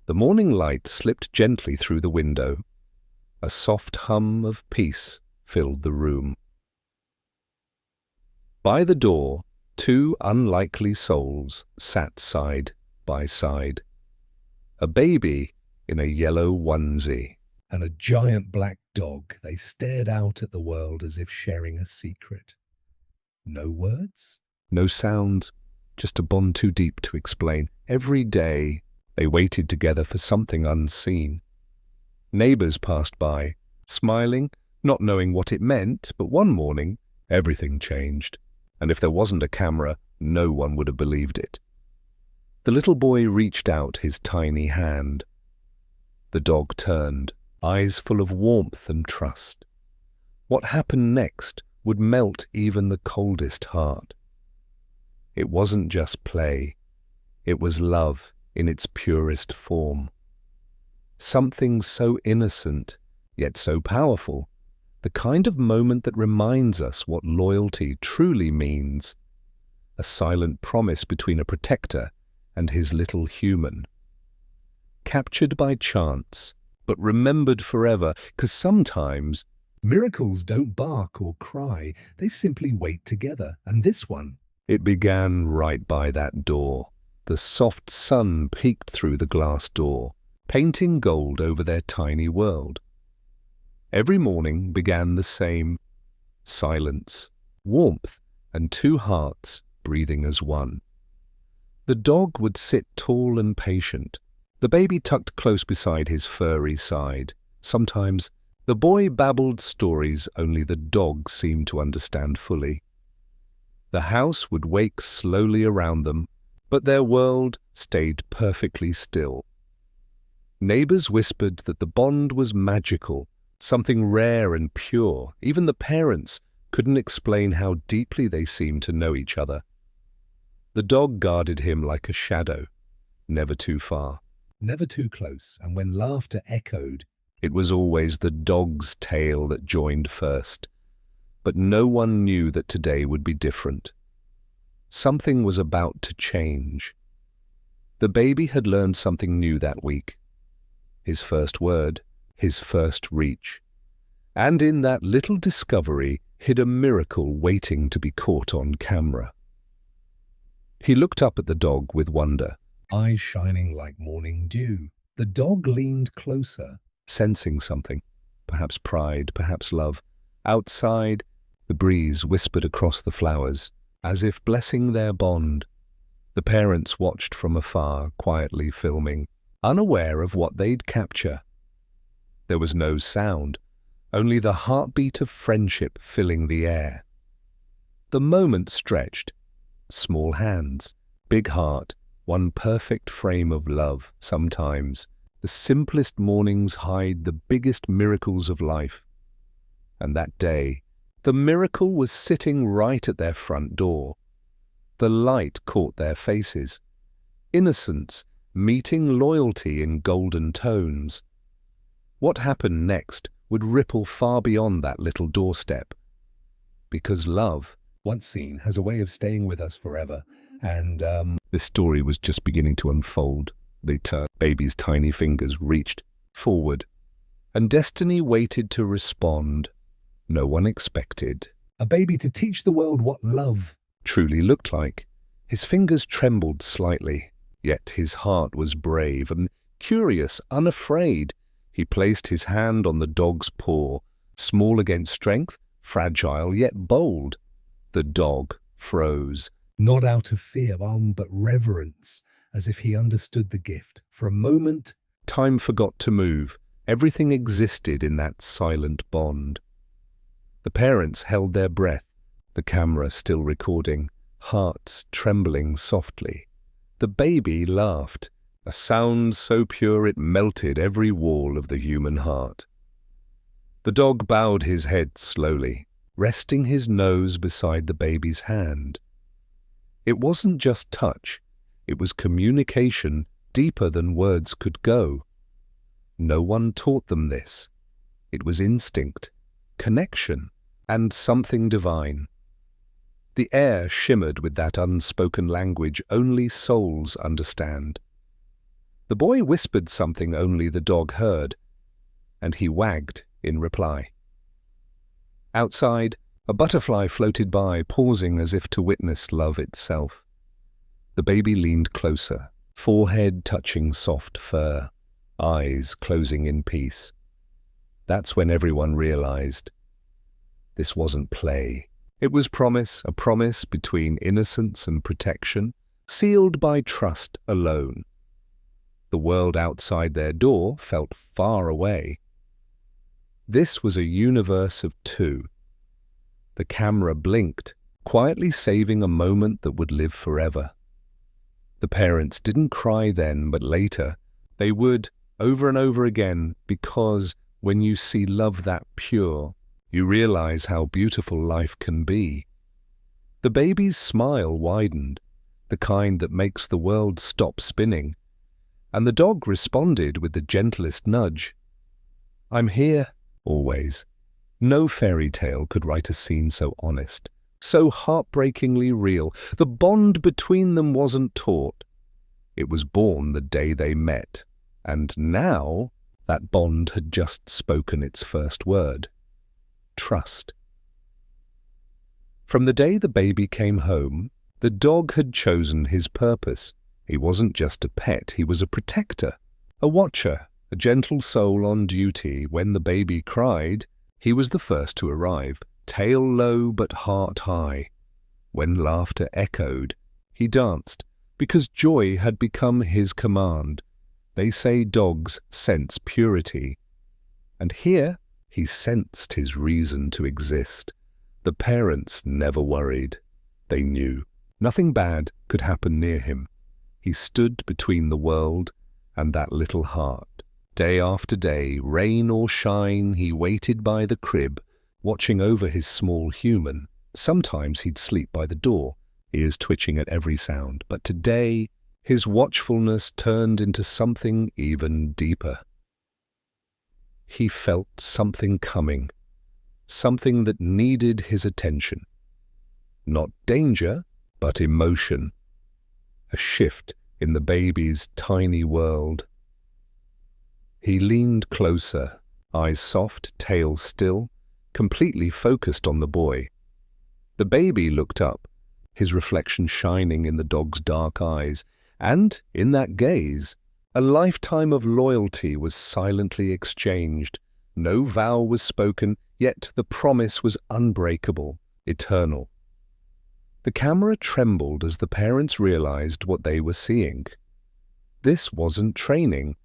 The morning light slipped gently through the window. A soft hum of peace filled the room. By the door, two unlikely souls sat side by side. A baby in a yellow onesie and a giant black dog. They stared out at the world as if sharing a secret. No words, no sounds, just a bond too deep to explain. Every day they waited together for something unseen. Neighbors passed by, smiling, not knowing what it meant, but one morning everything changed, and if there wasn't a camera, no one would have believed it. The little boy reached out his tiny hand. The dog turned, eyes full of warmth and trust. What happened next would melt even the coldest heart. It wasn't just play. It was love in its purest form. Something so innocent, yet so powerful. The kind of moment that reminds us what loyalty truly means. A silent promise between a protector and his little human. Captured by chance, but remembered forever, 'cause sometimes miracles don't bark or cry, they simply wait together. And this one, it began right by that door. The soft sun peeked through the glass door, painting gold over their tiny world. Every morning began the same: silence, warmth, and two hearts breathing as one. The dog would sit tall and patient, the baby tucked close beside his furry side. Sometimes the boy babbled stories only the dog seemed to understand fully. The house would wake slowly around them, but their world stayed perfectly still. Neighbors whispered that the bond was magical, something rare and pure. Even the parents couldn't explain how deeply they seemed to know each other. The dog guarded him like a shadow, never too far, never too close, and when laughter echoed, it was always the dog's tail that joined first. But no one knew that today would be different. Something was about to change. The baby had learned something new that week. His first word, his first reach. And in that little discovery hid a miracle waiting to be caught on camera. He looked up at the dog with wonder, eyes shining like morning dew. The dog leaned closer, sensing something, perhaps pride, perhaps love. Outside, the breeze whispered across the flowers, as if blessing their bond. The parents watched from afar, quietly filming, unaware of what they'd capture. There was no sound, only the heartbeat of friendship filling the air. The moment stretched. Small hands, big heart, one perfect frame of love. Sometimes the simplest mornings hide the biggest miracles of life. And that day, the miracle was sitting right at their front door. The light caught their faces. Innocence meeting loyalty in golden tones. What happened next would ripple far beyond that little doorstep. Because love, once seen, has a way of staying with us forever. And this story was just beginning to unfold. The baby's tiny fingers reached forward, and destiny waited to respond. No one expected a baby to teach the world what love truly looked like. His fingers trembled slightly, yet his heart was brave and curious, unafraid. He placed his hand on the dog's paw, small against strength, fragile yet bold. The dog froze, not out of fear, but reverence, as if he understood the gift. For a moment, time forgot to move. Everything existed in that silent bond. The parents held their breath, the camera still recording, hearts trembling softly. The baby laughed, a sound so pure it melted every wall of the human heart. The dog bowed his head slowly, resting his nose beside the baby's hand. It wasn't just touch, it was communication deeper than words could go. No one taught them this. It was instinct, connection, and something divine. The air shimmered with that unspoken language only souls understand. The boy whispered something only the dog heard, and he wagged in reply. Outside, a butterfly floated by, pausing as if to witness love itself. The baby leaned closer, forehead touching soft fur, eyes closing in peace. That's when everyone realized this wasn't play. It was promise, a promise between innocence and protection, sealed by trust alone. The world outside their door felt far away. This was a universe of two. The camera blinked, quietly saving a moment that would live forever. The parents didn't cry then, but later they would, over and over again, because when you see love that pure, you realize how beautiful life can be. The baby's smile widened, the kind that makes the world stop spinning, and the dog responded with the gentlest nudge. I'm here, always. No fairy tale could write a scene so honest, so heartbreakingly real. The bond between them wasn't taught. It was born the day they met, and now that bond had just spoken its first word. Trust. From the day the baby came home, the dog had chosen his purpose. He wasn't just a pet, he was a protector, a watcher, a gentle soul on duty. When the baby cried, he was the first to arrive, tail low but heart high. When laughter echoed, he danced, because joy had become his command. They say dogs sense purity. And here he sensed his reason to exist. The parents never worried. They knew nothing bad could happen near him. He stood between the world and that little heart. Day after day, rain or shine, he waited by the crib, watching over his small human. Sometimes he'd sleep by the door, ears twitching at every sound. But today, his watchfulness turned into something even deeper. He felt something coming, something that needed his attention. Not danger, but emotion. A shift in the baby's tiny world. He leaned closer, eyes soft, tail still, completely focused on the boy. The baby looked up, his reflection shining in the dog's dark eyes, and in that gaze, a lifetime of loyalty was silently exchanged. No vow was spoken, yet the promise was unbreakable, eternal. The camera trembled as the parents realized what they were seeing. This wasn't training.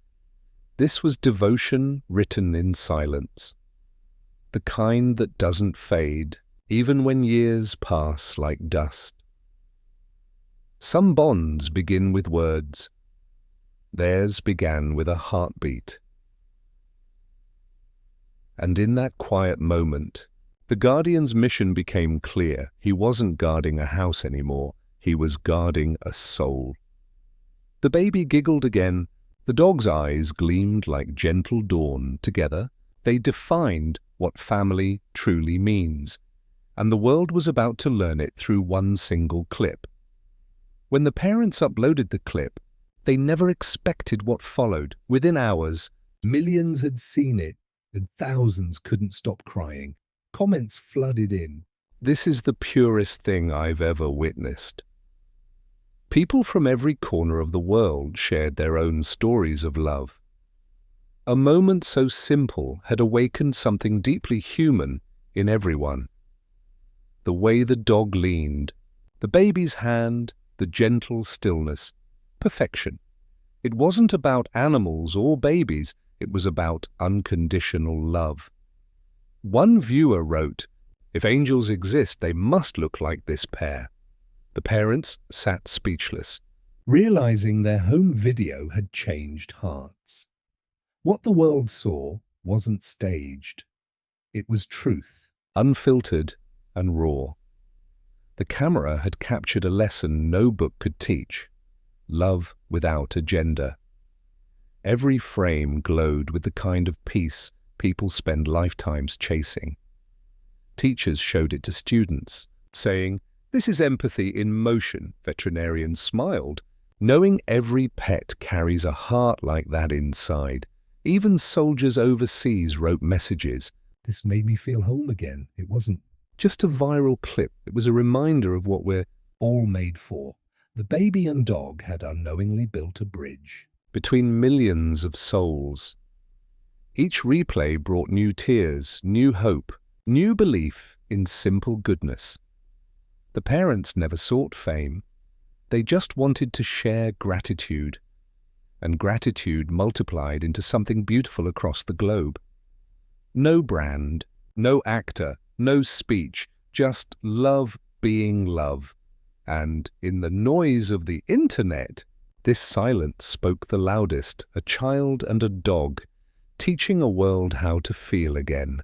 This was devotion written in silence. The kind that doesn't fade, even when years pass like dust. Some bonds begin with words. Theirs began with a heartbeat. And in that quiet moment, the guardian's mission became clear. He wasn't guarding a house anymore. He was guarding a soul. The baby giggled again. The dog's eyes gleamed like gentle dawn. Together, they defined what family truly means, and the world was about to learn it through one single clip. When the parents uploaded the clip, they never expected what followed. Within hours, millions had seen it, and thousands couldn't stop crying. Comments flooded in. This is the purest thing I've ever witnessed. People from every corner of the world shared their own stories of love. A moment so simple had awakened something deeply human in everyone. The way the dog leaned, the baby's hand, the gentle stillness, perfection. It wasn't about animals or babies, it was about unconditional love. One viewer wrote, "If angels exist, they must look like this pair." The parents sat speechless, realizing their home video had changed hearts. What the world saw wasn't staged. It was truth, unfiltered and raw. The camera had captured a lesson no book could teach: love without agenda. Every frame glowed with the kind of peace people spend lifetimes chasing. Teachers showed it to students, saying, "This is empathy in motion." Veterinarians smiled, Knowing every pet carries a heart like that inside. Even soldiers overseas wrote messages. This made me feel home again. It wasn't just a viral clip. It was a reminder of what we're all made for. The baby and dog had unknowingly built a bridge between millions of souls. Each replay brought new tears, new hope, new belief in simple goodness. The parents never sought fame. They just wanted to share gratitude, and gratitude multiplied into something beautiful across the globe. No brand, no actor, no speech, just love being love. And in the noise of the internet, this silence spoke the loudest, a child and a dog, teaching a world how to feel again.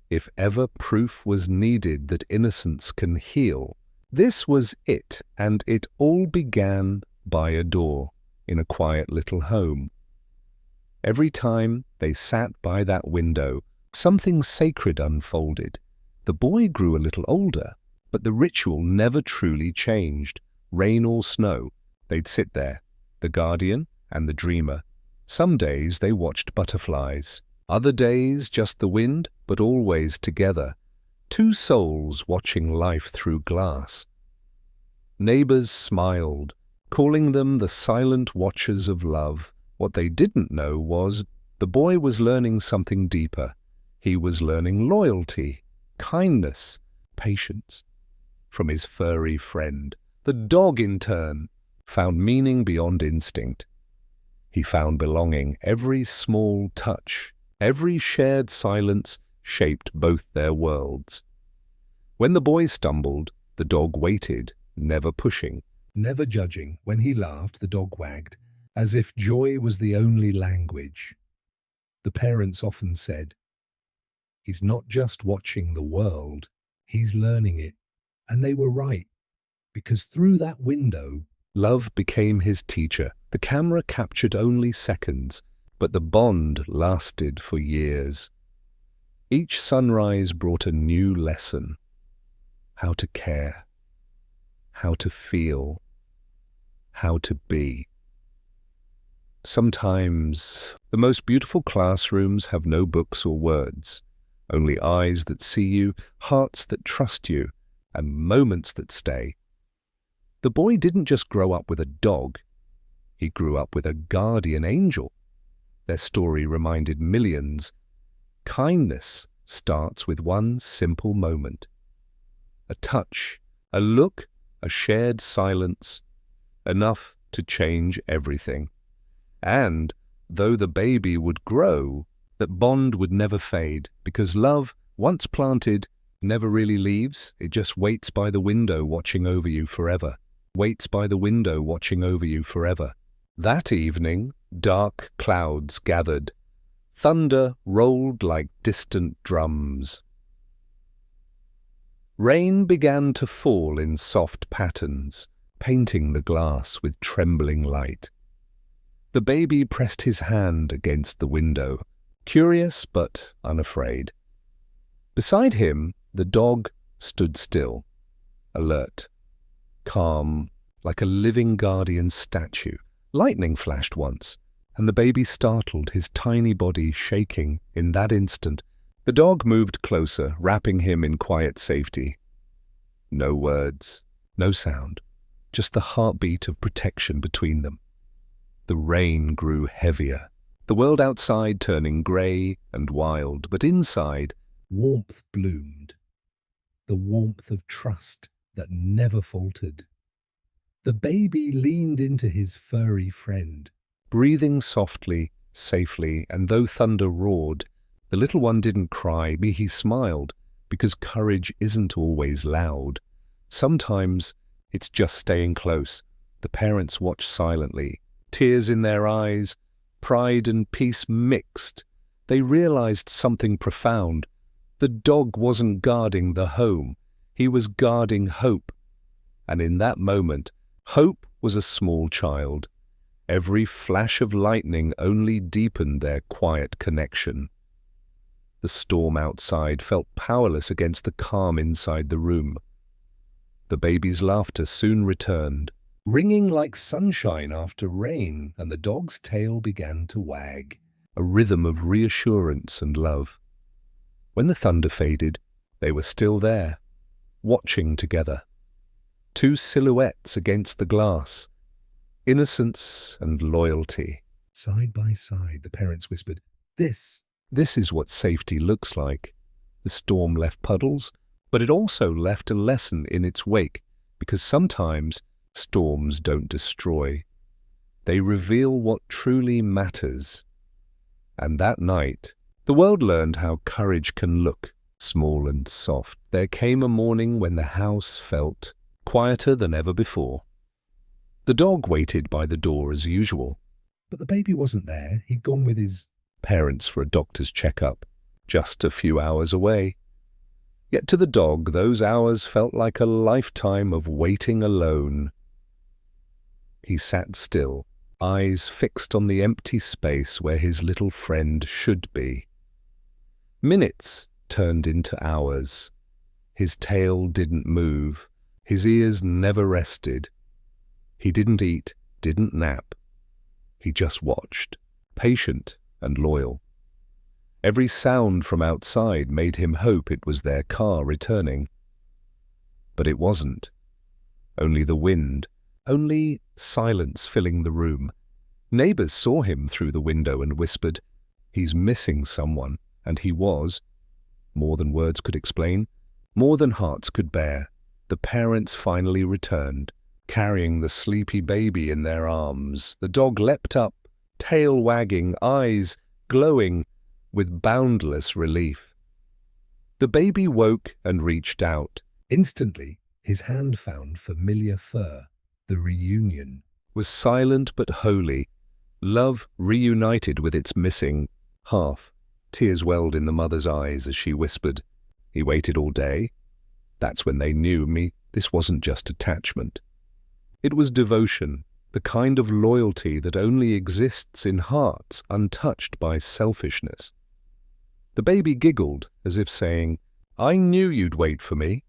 If ever proof was needed that innocence can heal, this was it, and it all began by a door in a quiet little home. Every time they sat by that window, something sacred unfolded. The boy grew a little older, but the ritual never truly changed. Rain or snow, they'd sit there, the guardian and the dreamer. Some days they watched butterflies, other days just the wind, but always together. Two souls watching life through glass. Neighbors smiled, calling them the silent watchers of love. What they didn't know was the boy was learning something deeper. He was learning loyalty, kindness, patience from his furry friend. The dog, in turn, found meaning beyond instinct. He found belonging. Every small touch, every shared silence shaped both their worlds. When the boy stumbled, the dog waited, never pushing, never judging. When he laughed, the dog wagged, as if joy was the only language. The parents often said, "He's not just watching the world, he's learning it." And they were right, because through that window, love became his teacher. The camera captured only seconds, but the bond lasted for years. Each sunrise brought a new lesson: how to care, how to feel, how to be. Sometimes the most beautiful classrooms have no books or words, only eyes that see you, hearts that trust you, and moments that stay. The boy didn't just grow up with a dog, he grew up with a guardian angel. Their story reminded millions. Kindness starts with one simple moment. A touch, a look, a shared silence, enough to change everything. And though the baby would grow, that bond would never fade, because love, once planted, never really leaves. It just waits by the window watching over you forever. Waits by the window watching over you forever. That evening, dark clouds gathered. Thunder rolled like distant drums. Rain began to fall in soft patterns, painting the glass with trembling light. The baby pressed his hand against the window, curious but unafraid. Beside him, the dog stood still, alert, calm, like a living guardian statue. Lightning flashed once, and the baby startled, his tiny body shaking. In that instant, the dog moved closer, wrapping him in quiet safety. No words, no sound, just the heartbeat of protection between them. The rain grew heavier, the world outside turning grey and wild, but inside, warmth bloomed, the warmth of trust that never faltered. The baby leaned into his furry friend, breathing softly, safely, and though thunder roared, the little one didn't cry. He smiled, because courage isn't always loud. Sometimes it's just staying close. The parents watched silently, tears in their eyes, pride and peace mixed. They realized something profound. The dog wasn't guarding the home, he was guarding hope. And in that moment, hope was a small child. Every flash of lightning only deepened their quiet connection. The storm outside felt powerless against the calm inside the room. The baby's laughter soon returned, ringing like sunshine after rain, and the dog's tail began to wag, a rhythm of reassurance and love. When the thunder faded, they were still there, watching together. Two silhouettes against the glass, innocence and loyalty. Side by side, the parents whispered, This is what safety looks like. The storm left puddles, but it also left a lesson in its wake, because sometimes storms don't destroy. They reveal what truly matters. And that night, the world learned how courage can look, small and soft. There came a morning when the house felt quieter than ever before. The dog waited by the door as usual, but the baby wasn't there. He'd gone with his parents for a doctor's checkup, just a few hours away. Yet to the dog, those hours felt like a lifetime of waiting alone. He sat still, eyes fixed on the empty space where his little friend should be. Minutes turned into hours. His tail didn't move. His ears never rested. He didn't eat, didn't nap. He just watched, patient and loyal. Every sound from outside made him hope it was their car returning. But it wasn't. Only the wind, only silence filling the room. Neighbors saw him through the window and whispered, He's missing someone, and he was. More than words could explain, more than hearts could bear. The parents finally returned, carrying the sleepy baby in their arms. The dog leapt up, tail wagging, eyes glowing with boundless relief. The baby woke and reached out. Instantly, his hand found familiar fur. The reunion was silent but holy. Love reunited with its missing half. Tears welled in the mother's eyes as she whispered, He waited all day. That's when they knew me. This wasn't just attachment. It was devotion, the kind of loyalty that only exists in hearts untouched by selfishness. The baby giggled as if saying, I knew you'd wait for me.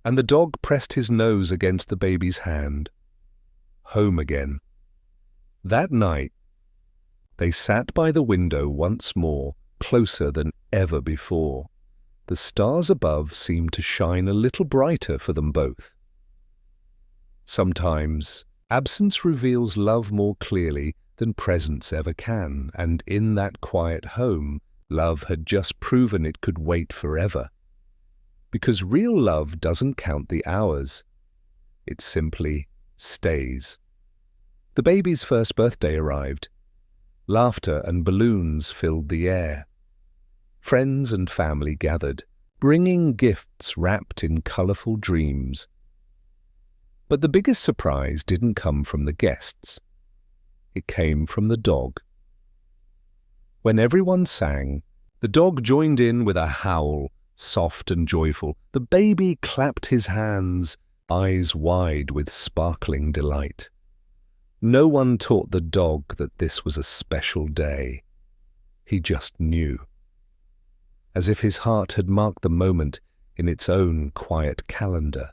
And the dog pressed his nose against the baby's hand. Home again. That night, they sat by the window once more, closer than ever before. The stars above seemed to shine a little brighter for them both. Sometimes, absence reveals love more clearly than presence ever can, and in that quiet home, love had just proven it could wait forever. Because real love doesn't count the hours. It simply stays. The baby's first birthday arrived. Laughter and balloons filled the air. Friends and family gathered, bringing gifts wrapped in colorful dreams. But the biggest surprise didn't come from the guests. It came from the dog. When everyone sang, the dog joined in with a howl, soft and joyful. The baby clapped his hands, eyes wide with sparkling delight. No one taught the dog that this was a special day. He just knew. As if his heart had marked the moment in its own quiet calendar.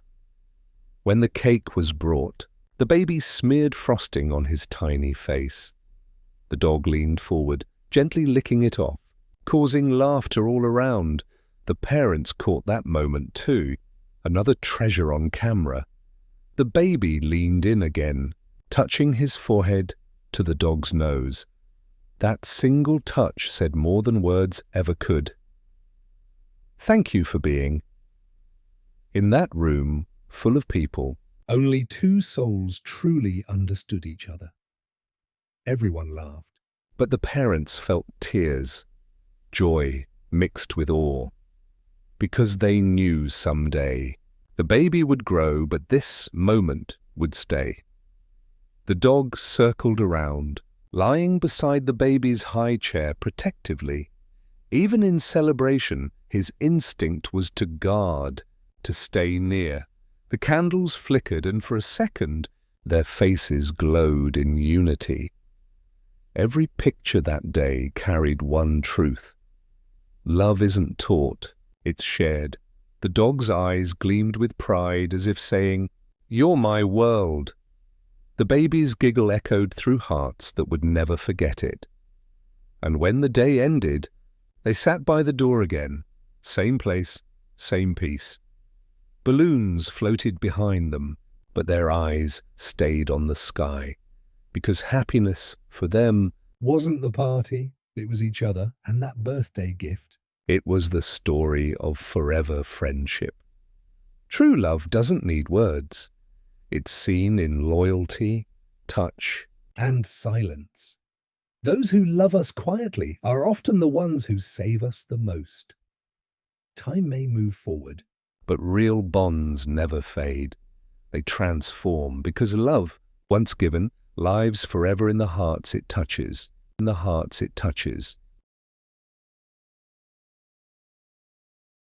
When the cake was brought, the baby smeared frosting on his tiny face. The dog leaned forward, gently licking it off, causing laughter all around. The parents caught that moment too, another treasure on camera. The baby leaned in again, touching his forehead to the dog's nose. That single touch said more than words ever could. Thank you for being. In that room, full of people, only two souls truly understood each other. Everyone laughed, but the parents felt tears, joy mixed with awe, because they knew someday the baby would grow, but this moment would stay. The dog circled around, lying beside the baby's high chair protectively. Even in celebration, his instinct was to guard, to stay near. The candles flickered, and for a second, their faces glowed in unity. Every picture that day carried one truth. Love isn't taught, it's shared. The dog's eyes gleamed with pride as if saying, "You're my world, The baby's giggle echoed through hearts that would never forget it. And when the day ended, they sat by the door again, same place, same peace. Balloons floated behind them, but their eyes stayed on the sky, because happiness for them wasn't the party, it was each other and that birthday gift. It was the story of forever friendship. True love doesn't need words. It's seen in loyalty, touch, and silence. Those who love us quietly are often the ones who save us the most. Time may move forward, but real bonds never fade. They transform because love, once given, lives forever in the hearts it touches. In the hearts it touches.